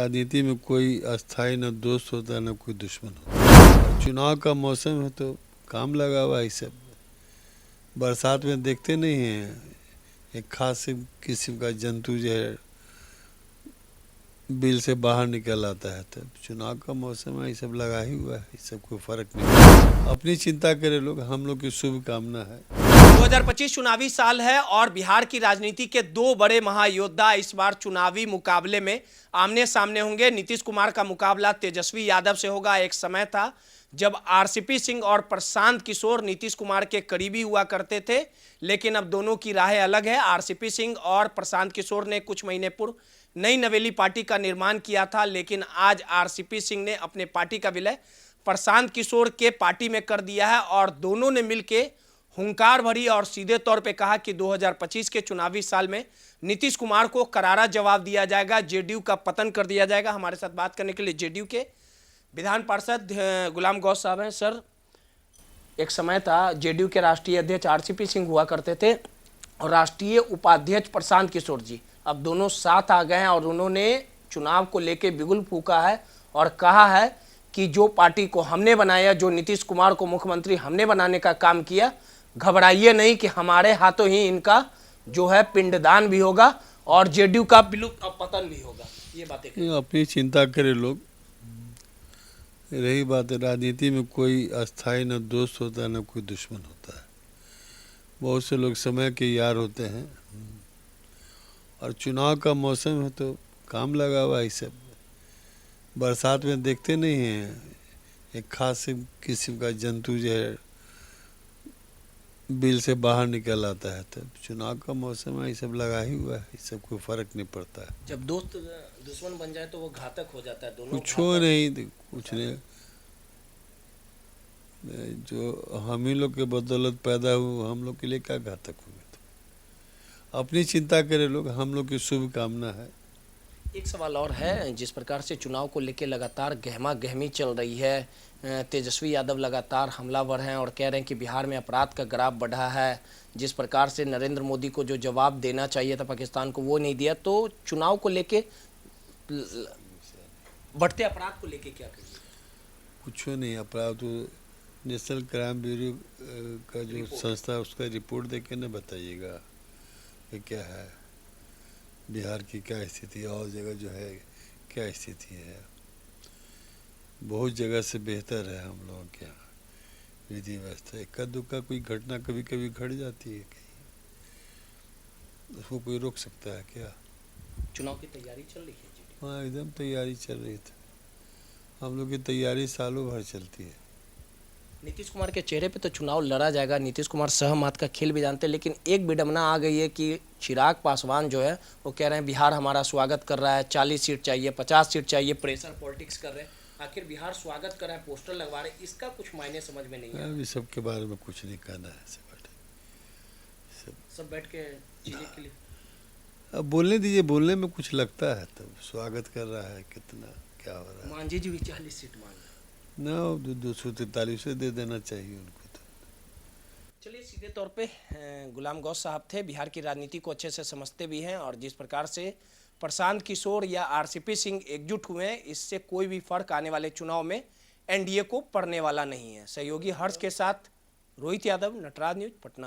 राजनीति में कोई अस्थाई न दोस्त होता न कोई दुश्मन होता। चुनाव का मौसम है तो काम लगा हुआ है सब। बरसात में देखते नहीं हैं एक खास किस्म का जंतु जो है बिल से बाहर निकल आता है। तब चुनाव का मौसम है, ये सब लगा ही हुआ है, इस सब कोई फर्क नहीं। अपनी चिंता करे लोग, हम लोग की शुभकामना है। 2025 चुनावी साल है और बिहार की राजनीति के दो बड़े महायोद्धा इस बार चुनावी मुकाबले में आमने सामने होंगे। नीतीश कुमार का मुकाबला तेजस्वी यादव से होगा। एक समय था जब आरसीपी सिंह और प्रशांत किशोर नीतीश कुमार के करीबी हुआ करते थे, लेकिन अब दोनों की राहें अलग है। आरसीपी सिंह और प्रशांत किशोर ने कुछ महीने पूर्व नई नवेली पार्टी का निर्माण किया था, लेकिन आज आरसीपी सिंह ने अपने पार्टी का विलय प्रशांत किशोर के पार्टी में कर दिया है और दोनों ने मिलकर हुंकार भरी और सीधे तौर पे कहा कि 2025 के चुनावी साल में नीतीश कुमार को करारा जवाब दिया जाएगा, जेडीयू का पतन कर दिया जाएगा। हमारे साथ बात करने के लिए जेडीयू के विधान पार्षद गुलाम गौस साहब हैं। सर, एक समय था जेडीयू के राष्ट्रीय अध्यक्ष आरसीपी सिंह हुआ करते थे और राष्ट्रीय उपाध्यक्ष प्रशांत किशोर जी, अब दोनों साथ आ गए हैं और उन्होंने चुनाव को लेकर बिगुल फूंका है और कहा है कि जो पार्टी को हमने बनाया, जो नीतीश कुमार को मुख्यमंत्री हमने बनाने का काम किया, घबराइए नहीं कि हमारे हाथों ही इनका जो है पिंडदान भी होगा और जेडीयू का विलुप्त और पतन भी होगा। ये बातें अपनी चिंता करे लोग। रही बात है, राजनीति में कोई अस्थाई न दोस्त होता न कोई दुश्मन होता है। बहुत से लोग समय के यार होते हैं और चुनाव का मौसम है तो काम लगा हुआ है सब। बरसात में देखते नहीं हैं एक खास किस्म का जंतु जो है बिल से बाहर निकल आता है। तब चुनाव का मौसम है, ये सब लगा ही हुआ है, इस सब कोई फर्क नहीं पड़ता है। जब दोस्त दुश्मन बन जाए तो वो घातक हो जाता है। दोनों कुछ हो नहीं, कुछ नहीं। जो हम ही लोग के बदौलत पैदा हुए, हम लोग के लिए क्या घातक होंगे। तो अपनी चिंता करे लोग, हम लोग की शुभकामना है। एक सवाल और है, जिस प्रकार से चुनाव को लेकर लगातार गहमा गहमी चल रही है, तेजस्वी यादव लगातार हमलावर हैं और कह रहे हैं कि बिहार में अपराध का ग्राफ बढ़ा है। जिस प्रकार से नरेंद्र मोदी को जो जवाब देना चाहिए था पाकिस्तान को, वो नहीं दिया। तो चुनाव को लेके, बढ़ते अपराध को लेके क्या करिए? कुछ नहीं, अपराध तो नेशनल क्राइम ब्यूरो का जो संस्था है उसका रिपोर्ट देख के न बताइएगा कि क्या है बिहार की क्या स्थिति है और जगह जो है क्या स्थिति है। बहुत जगह से बेहतर है हम लोगों के यहाँ विधि व्यवस्था। इक्का दुक्का कोई घटना कभी कभी घट जाती है कहीं, उसको कोई रोक सकता है क्या? चुनाव की तैयारी चल रही है? हाँ, एकदम तैयारी चल रही थी। हम लोग की तैयारी सालों भर चलती है। नीतीश कुमार के चेहरे पे तो चुनाव लड़ा जाएगा, नीतीश कुमार सहमत का खेल भी जानते हैं, लेकिन एक विडंबना आ गई है कि चिराग पासवान जो है वो कह रहे हैं बिहार हमारा स्वागत कर रहा है, 40 सीट चाहिए, 50 सीट चाहिए, प्रेशर पॉलिटिक्स कर रहे हैं। आखिर बिहार स्वागत कर रहा है, पोस्टर लगवा रहे हैं, इसका कुछ मायने समझ में नहीं है। अभी सब के बारे में कुछ नहीं कहना है। सब बैठ के चीजें के लिए अब बोलने दीजिए, बोलने में कुछ लगता है। तब स्वागत कर रहा है, कितना क्या हो रहा है। मांझी जी भी 40 सीट मांग ना, 243 से दे देना चाहिए उनको। तो चलिए, सीधे तौर पे गुलाम गौस साहब थे, बिहार की राजनीति को अच्छे से समझते भी हैं और जिस प्रकार से प्रशांत किशोर या आरसीपी सिंह एकजुट हुए हैं, इससे कोई भी फर्क आने वाले चुनाव में एनडीए को पड़ने वाला नहीं है। सहयोगी हर्ष के साथ रोहित यादव, नटराज न्यूज, पटना।